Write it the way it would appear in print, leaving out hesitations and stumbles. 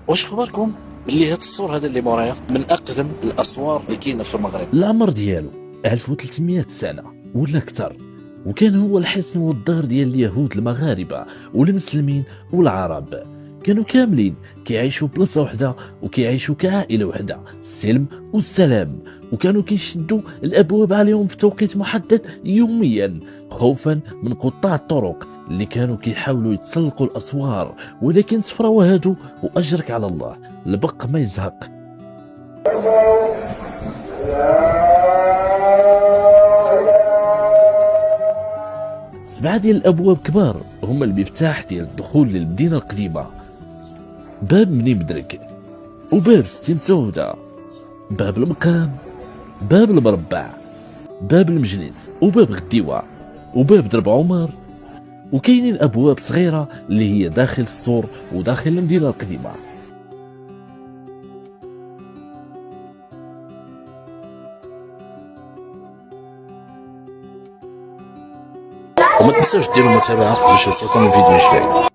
واش خبركم باللي هاد السور هذا اللي مورايا من اقدم الاسوار اللي كاينه في المغرب؟ العمر ديالو 1300 سنة ولا أكثر، وكان هو الحصن والدار ديال اليهود المغاربة والمسلمين والعرب. كانوا كاملين كيعيشوا بلاصة وحدة وكيعيشوا كعائلة وحدة، السلم والسلام. وكانوا كيشدوا الأبواب عليهم في توقيت محدد يوميا، خوفا من قطاع الطرق اللي كانوا كيحاولوا يتسلقوا الأسوار. ولكن تفراو هادو وأجرك على الله، البق ما يزهق. سبعة ديال الابواب كبار هما المفتاح ديال الدخول للمدينه القديمه: باب مني مدرك، وباب ستين سودة، باب المقام، باب المربع، باب المجلس، وباب غديوه، وباب درب عمر. وكاينين ابواب صغيره اللي هي داخل السور وداخل المدينه القديمه. وما تنساوش ديروا متابعه باش يوصلكم الفيديو الجاي.